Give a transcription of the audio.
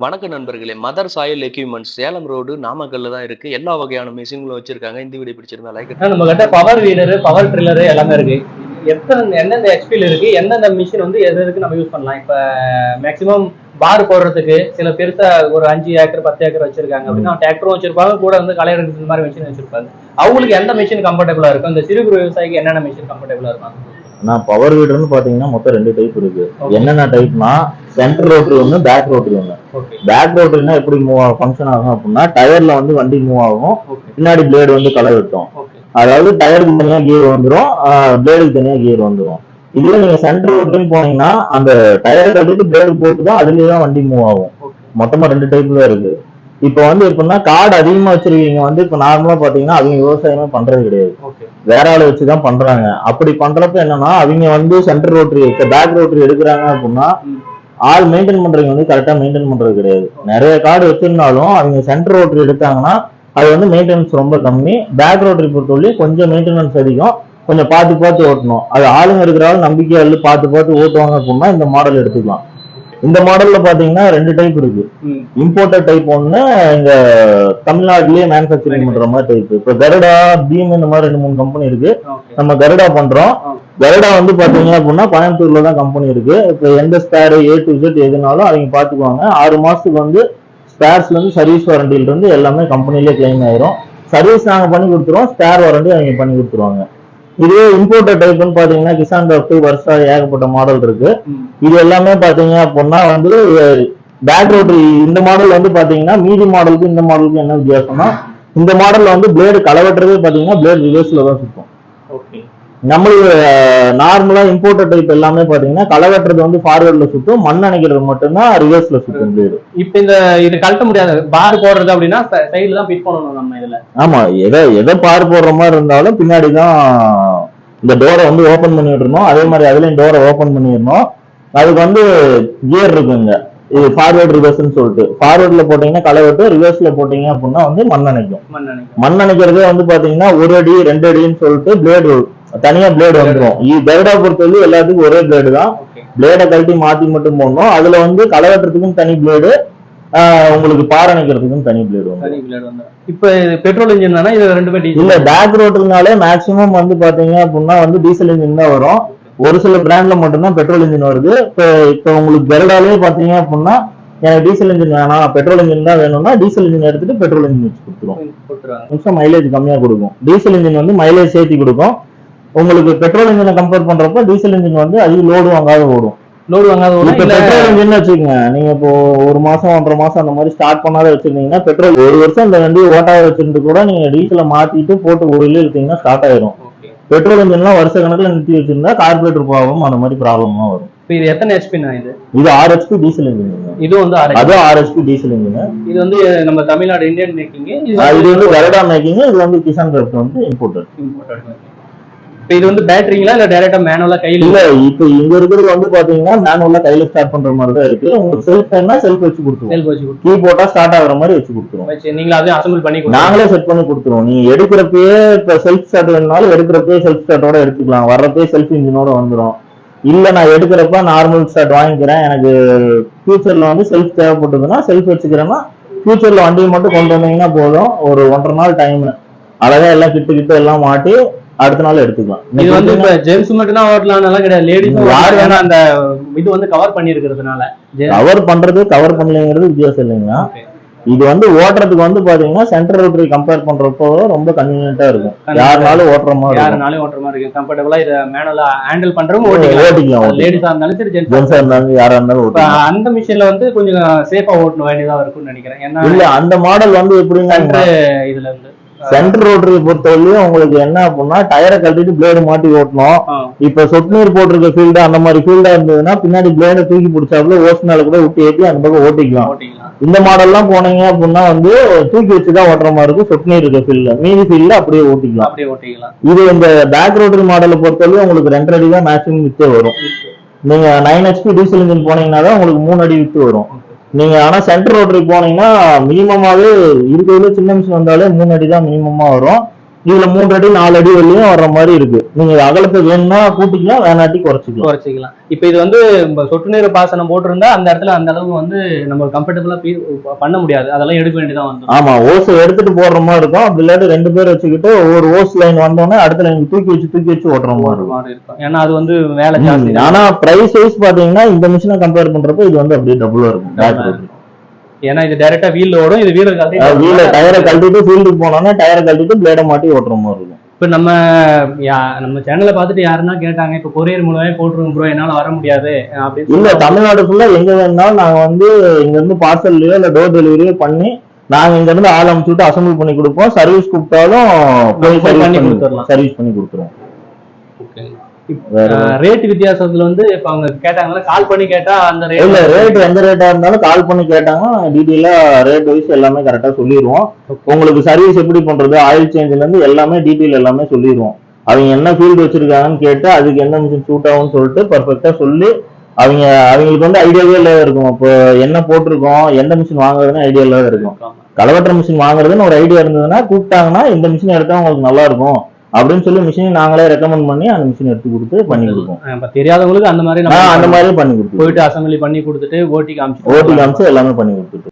வணக்க நண்பர்களே! Mother soil equipments Salem road, நாமக்கல்ல தான் இருக்கு. எல்லா வகையான மெஷின்களும் வச்சிருக்காங்க. இந்த வீடியோ பிடிச்சிருந்தா லைக் நம்ம கிட்ட பவர் வீடரு, பவர் ட்ரில்லரு எல்லாமே இருக்கு. எந்தெந்த ஹெச்பில இருக்கு, எந்தெந்த மிஷின் வந்து எது எதுக்கு நம்ம யூஸ் பண்ணலாம். இப்ப மேக்ஸிமம் பார் போடுறதுக்கு சில பெருசா ஒரு 5 ஏக்கர் 10 ஏக்கர் வச்சிருக்காங்க அப்படின்னா டிராக்டரும் வச்சிருப்பாங்க, கூட வந்து களை எடுக்கிறது இந்த மாதிரி மிஷின் வச்சிருப்பாங்க. அவங்களுக்கு எந்த மிஷின் கம்ஃபர்டபுளா இருக்கும், இந்த சிறு குறு விவசாயிக்கு என்னென்ன மிஷின் கம்ஃபர்டபுளா இருக்கும்? நான் பவர் வீடர்னு பாத்தீங்கன்னா மொத்தம் 2 டைப் இருக்கு. என்னென்ன டைப்னா சென்டர் ரோட்டரி ஒண்ணு, பேக் ரோட்டரி ஒண்ணு. பேக் ரோட்டரினா எப்படி ஃபங்க்ஷன் ஆகும் அப்படின்னா டயர்ல வந்து வண்டி மூவ் ஆகும், பின்னாடி பிளேடு வந்து களை வெட்டும். அதாவது டயருக்கு தனியா கியர் வந்துடும், பிளேடுக்கு தனியா கியர் வந்துடும். இதுல நீங்க சென்டர் ரோட்டரின்னு போனீங்கன்னா அந்த டயர் கட்டிட்டு பிளேடு போட்டுதான் அதுலயேதான் வண்டி மூவ் ஆகும். மொத்தமா 2 டைப்ல இருக்கு. இப்ப வந்து எப்படின்னா கார்டு அதிகமா வச்சிருக்கீங்க வந்து இப்ப நார்மலா பாத்தீங்கன்னா அவங்க விவசாயமே பண்றது கிடையாது, வேற ஆளை வச்சுதான் பண்றாங்க. அப்படி பண்றப்ப என்னன்னா அவங்க வந்து சென்டர் ரோட்டரி பேக் ரோட்டரி எடுக்கிறாங்க அப்படின்னா ஆள் மெயின்டைன் பண்றவங்க வந்து கரெக்டா மெயின்டைன் பண்றது கிடையாது. நிறைய கார்டு வச்சிருந்தாலும் அவங்க சென்டர் ரோட்டரி எடுத்தாங்கன்னா அது வந்து மெயின்டெனன்ஸ் ரொம்ப கம்மி. பேக் ரோட்டரி பொறுத்தவரையும் கொஞ்சம் மெயின்டெனன்ஸ் அதிகம், கொஞ்சம் பார்த்து ஓட்டணும். அது ஆளுங்க இருக்கிறாலும் நம்பிக்கையா இல்லை பார்த்து ஓட்டுவாங்க அப்படின்னா இந்த மாடல் எடுத்துக்கலாம். இந்த மாடல்ல பாத்தீங்கன்னா 2 டைப் இருக்கு. இம்போர்ட்டட் டைப் ஒண்ணு, இங்க தமிழ்நாட்டிலேயே மேனுஃபேக்சரிங் பண்ற மாதிரி டைப். இப்ப கருடா, பீம் இந்த மாதிரி 2-3 கம்பெனி இருக்கு. நம்ம கருடா பண்றோம். கருடா வந்து பாத்தீங்க அப்படின்னா கோயம்புத்தூர்ல தான் கம்பெனி இருக்கு. இப்ப எந்த ஸ்பேர் A to Z எதுனாலும் அவங்க பாத்துக்குவாங்க. 6 மாசத்துக்கு வந்து ஸ்பேர்ஸ்ல இருந்து சர்வீஸ் வாரண்டில இருந்து எல்லாமே கம்பெனிலேயே கிளைம் ஆயிரும். சர்வீஸ் நாங்க பண்ணி கொடுத்துருவோம், ஸ்பேர் வாரண்டி அவங்க பண்ணி கொடுத்துருவாங்க. இதுவே இம்போர்ட்டட் டைப்னு பாத்தீங்கன்னா கிசான் கிராஃப்ட், வர்ஷா, ஏகப்பட்ட மாடல் இருக்கு. இது எல்லாமே பாத்தீங்க அப்படின்னா வந்து பேக் ரோட்டரி. இந்த மாடல் வந்து பாத்தீங்கன்னா மீதி மாடலுக்கு இந்த மாடலுக்கு என்ன வித்தியாசம்னா இந்த மாடல்ல வந்து பிளேடு களவட்டுறதே பாத்தீங்கன்னா பிளேடு ரிவர்ஸ்ல தான் சுத்தும். நம்மளுக்கு நார்மலா இம்போர்ட்டட் டைப் எல்லாமே பாத்தீங்கன்னா களவட்டுறது வந்து ஃபார்வர்ட்ல சுத்தும், மண் அணைக்கிறது மட்டும்தான் ரிவர்ஸ்ல சுத்தும் பிளேடு. இப்ப இந்த இது கழட்ட முடியாது பார் போடுறது அப்படின்னா சைடுல தான் ஃபிட் பண்ணணும் நம்ம இதுல. ஆமா, எதை பார் போடுற மாதிரி இருந்தாலும் பின்னாடிதான் இந்த டோரை வந்து ஓபன் பண்ணி விட்டுருணும். அதே மாதிரி அதுலயும் டோரை ஓபன் பண்ணிடணும். அதுக்கு வந்து கியர் இருக்குங்க, இது ஃபார்வர்ட் ரிவர்ஸ்ன்னு சொல்லிட்டு. ஃபார்வர்ட்ல போட்டீங்கன்னா களை வெட்டு, ரிவர்ஸ்ல போட்டீங்க அப்படின்னா வந்து மண் அணைக்கும். மண் அணைக்கிறதே வந்து பாத்தீங்கன்னா 1 அடி 2 அடின்னு சொல்லிட்டு பிளேடு தனியா பிளேடு வந்துடும். கருடா பொறுத்தவரைக்கும் எல்லாத்துக்கும் ஒரே பிளேடு தான். பிளேடை கழட்டி மாத்தி மட்டும் போடணும். அதுல வந்து களை வெட்டுறதுக்கும் தனி பிளேடு, உங்களுக்கு பார் அணைக்கிறதுக்கும் தனி பிளேடு வந்து. இப்ப பெட்ரோல் இன்ஜின் தானே இது ரெண்டுமே? இல்ல, பேக் ரோட்டர்னாலே மேக்சிமம் வந்து பாத்தீங்க அப்படின்னா வந்து டீசல் இன்ஜின் தான் வரும். ஒரு சில பிராண்ட்ல மட்டும்தான் பெட்ரோல் இன்ஜின் வருது. இப்ப உங்களுக்கு கருடாலே பாத்தீங்க அப்படின்னா எனக்கு டீசல் இன்ஜின் வேணாம், பெட்ரோல் இன்ஜின் தான் வேணும்னா டீசல் இன்ஜின் எடுத்துட்டு பெட்ரோல் இன்ஜின் வச்சு கொடுத்துருவோம். நிமிஷம் மைலேஜ் கம்மியா கொடுக்கும். டீசல் இன்ஜின் வந்து மைலேஜ் சேர்த்தி கொடுக்கும். உங்களுக்கு பெட்ரோல் இன்ஜினை கம்பேர் பண்றப்ப டீசல் இன்ஜின் வந்து அதிக லோடு வாங்காத ஓடும். பெட்ரோல் இன்ஜின் வச்சுக்கோங்க, நீங்க இப்போ 1 மாசம் 1.5 மாசம் அந்த மாதிரி ஸ்டார்ட் பண்ணாத வச்சிருந்தீங்கன்னா பெட்ரோல் 1 வருஷம் இந்த வண்டி ஓட்டாத வச்சிருந்து கூட நீங்க டீசலை மாத்திட்டு போட்டு ஒரு இல்ல எடுத்தீங்கன்னா ஸ்டார்ட் ஆயிரும். பெட்ரோல் இன்ஜின்லாம் வருஷ கணக்குல நிறுத்தி வச்சிருந்தா கார்பரேட்டர் ப்ராப்ளம் அந்த மாதிரி ப்ராப்ளமா வரும். இது எத்தனை HP இது 6 HP டீசல் இன்ஜின். இது வந்து 6 HP டீசல் இன்ஜின். இது வந்து நம்ம தமிழ்நாடு இந்தியன் மேக்கிங். இது வந்து கருடா மேக்கிங். இது வந்து கிசான் கிராஃப்ட் வந்து இம்போர்ட்டட். இது வந்து பேட்டரிங்களா இல்ல டைரக்டா மேனுவலா கையில? இல்ல, இப்ப இங்க இருக்கிறது வந்து பாத்தீங்கன்னா மேனுவலா கையில ஸ்டார்ட் பண்ற மாதிரி தான் இருக்கு. உங்களுக்கு செல்ஃப் வேணா செல்ஃப் வச்சு கொடுத்துருவோம். கீ போட்டா ஸ்டார்ட் ஆகுற மாதிரி வச்சு கொடுத்துருவோம். நீங்க அதையும் அசெம்பிள் பண்ணி நாங்களே செட் பண்ணி கொடுத்துருவோம். நீங்க எடுக்கிறப்பயே இப்ப செல்ஃப் ஸ்டார்ட் வேணும்னாலும் எடுக்கிறப்பயே செல்ஃப் ஸ்டார்ட்டோட எடுத்துக்கலாம், வர்றப்பே செல்ஃப் இன்ஜினோட வந்துடும். இல்ல நான் எடுக்கிறப்ப நார்மல் ஸ்டார்ட் வாங்கிக்கிறேன், எனக்கு ஃபியூச்சர்ல வந்து செல்ஃப் தேவைப்பட்டதுன்னா செல்ஃப் வச்சுக்கிறேன்னா ஃபியூச்சர்ல வண்டியை மட்டும் கொண்டு வந்தீங்கன்னா போதும். ஒரு 1.5 நாள் டைம் அழகா எல்லாம் கிட்ட எல்லாம் மாட்டி அடுத்த நாள் எடுத்துக்கலாம். இது வந்து இப்ப ஜென்ஸ் மட்டும் தான் ஓட்டலாம் எல்லாம் கிடையாது, லேடிஸும் யார் வேணா அந்த இது வந்து கவர் பண்ணி இருக்கிறதுனால. கவர் பண்றது கவர் பண்ணலைங்கிறது வித்தியாசம் இல்லைங்களா. இது வந்து ஓட்டுறதுக்கு வந்து பாத்தீங்கன்னா சென்டர் ரோட்டரி கம்பேர் பண்றப்போ ரொம்ப கன்வீனியன்ட்டா இருக்கும். யாருனாலும் ஓட்டுற மாதிரி இருக்கு, கம்ஃபர்டபுளா இத மேனுவலா ஹேண்டில் பண்றவங்க ஓட்டிக்கலாம். லேடிஸா இருந்தாலும் சரி ஜென்ஸா இருந்தாலும் யாரா இருந்தாலும் அந்த மிஷின்ல வந்து கொஞ்சம் சேஃபா ஓட்டணும் வேண்டியதா இருக்கும்னு நினைக்கிறேன். ஏன்னா இல்ல அந்த மாடல் வந்து எப்படின்னா இதுல இருந்து சென்டர் ரோட்டரி பொறுத்தவரையும் உங்களுக்கு என்ன அப்படின்னா டயரை கட்டிட்டு பிளேடு மாட்டி ஓட்டணும். இப்ப சொட்டு நீர் போட்டிருக்க ஃபீல்டு அந்த மாதிரி ஃபீல்டா இருந்ததுன்னா பின்னாடி பிளேடை தூக்கி பிடிச்சாப்புல ஓசினால கூட விட்டு ஏற்றி அந்த பக்கம் ஓட்டிக்கலாம். இந்த மாடல்லாம் போனீங்க அப்படின்னா வந்து தூக்கி வச்சுதான் ஓட்டுற மாதிரி இருக்கும். சொட்டு நீர் இருக்க ஃபீல்டு மீதி ஃபீல்டு அப்படியே ஓட்டிக்கலாம். இது இந்த பேக் ரோட்டரி மாடலை பொறுத்தவரையும் உங்களுக்கு 2 அடி தான் மேக்ஸிமம் வித்தே வரும். நீங்க 9 HP டீசல் இன்ஜின் போனீங்கன்னா தான் உங்களுக்கு 3 அடி வித்து வரும். நீங்க ஆனா சென்டர் ரோட்டரி போனீங்கன்னா மினிமமாவே இருக்கிறதுல சின்ன மிஷின் வந்தாலே 3 அடி தான் மினிமமா வரும். இதுல 3 அடி 4 அடி வரையும் வர்ற மாதிரி இருக்கு. நீங்க அகலத்தை வேணும்னா கூட்டிக்கலாம், வேணாட்டி குறைச்சிக்கலாம். இப்ப இது வந்து சொட்டு நீர் பாசனம் போட்டிருந்தா அந்த இடத்துல அந்த அளவுக்கு வந்து நம்ம கம்ஃபர்டபுளா பண்ண முடியாது, அதெல்லாம் எடுக்க வேண்டியதான் வந்து. ஆமா, ஓஸ் எடுத்துட்டு போடுற மாதிரி இருக்கும். அப்படி இல்லாட்டி 2 பேர் வச்சுக்கிட்டு ஒரு ஓஸ் லைன் வந்தோடனே அடுத்த லைன் தூக்கி வச்சு ஓட்டுற மாதிரி இருக்கும். ஏன்னா அது வந்து வேலை ஜாஸ்தி. ஆனா பிரைஸ் வைஸ் பாத்தீங்கன்னா இந்த மிஷினை கம்பேர் பண்றப்ப இது வந்து அப்படியே டபுளா இருக்கும். ஏன்னா இது டைரக்டா வீல்ல ஓடும், இது வீல டயரை கழட்டிட்டு ஃபீல்டுக்கு போனோம்னா டயரை கழட்டிட்டு பிளேட மாட்டி ஓட்டுற மாதிரி இருக்கும். இப்ப நம்ம சேனலை பார்த்துட்டு யாருன்னா கேட்டாங்க, இப்ப கொரியர் மூலமே போட்டுருங்க ப்ரோ, என்னால வர முடியாது அப்படின்னு. இல்ல, தமிழ்நாடு ஃபுல்லா எங்க வேணாலும் நாங்க வந்து இங்க இருந்து பார்சல்லயோ இல்ல டோர் டெலிவரியோ பண்ணி நாங்க இங்க இருந்து ஆள் அமைச்சுட்டு அசம்பிள் பண்ணி கொடுப்போம். சர்வீஸ் கூப்பிட்டாலும் சர்வீஸ் பண்ணி கொடுத்துருவோம். ரேட் வித்தியாசத்துல வந்து இப்ப அவங்க கேட்டாங்களா, கால் பண்ணி கேட்டா அந்த ரேட் எந்த ரேட்டா இருந்தாலும் கால் பண்ணி கேட்டாங்கன்னா டீட்டெயிலா ரேட் வைஸ் எல்லாமே கரெக்டா சொல்லிடுவோம். உங்களுக்கு சர்வீஸ் எப்படி பண்றது, ஆயில் சேஞ்ச்ல இருந்து எல்லாமே டீட்டெயில் எல்லாமே சொல்லிடுவோம். அவங்க என்ன ஃபீல்டு வச்சிருக்காங்கன்னு கேட்டு அதுக்கு என்ன மிஷின் சூட் ஆகும்னு சொல்லிட்டு பர்ஃபெக்டா சொல்லி அவங்களுக்கு வந்து ஐடியாவே இல்லாத இருக்கும். இப்போ என்ன போட்டிருக்கோம், எந்த மிஷின் வாங்குறதுன்னு ஐடியா இல்லாத இருக்கும். களவற்ற மிஷின் வாங்குறதுன்னு ஒரு ஐடியா இருந்ததுன்னா கூப்பிட்டாங்கன்னா இந்த மிஷின் எடுத்தா உங்களுக்கு நல்லா இருக்கும் அப்படின்னு சொல்லி மிஷின் நாங்களே ரெக்கமெண்ட் பண்ணி அந்த மிஷின் எடுத்து கொடுத்து பண்ணி கொடுப்போம். தெரியாதவங்களுக்கு அந்த மாதிரி பண்ணி கொடுத்து போயிட்டு அசம்பிளி பண்ணி கொடுத்துட்டு ஓட்டி காமிச்சு எல்லாமே பண்ணி கொடுத்துட்டு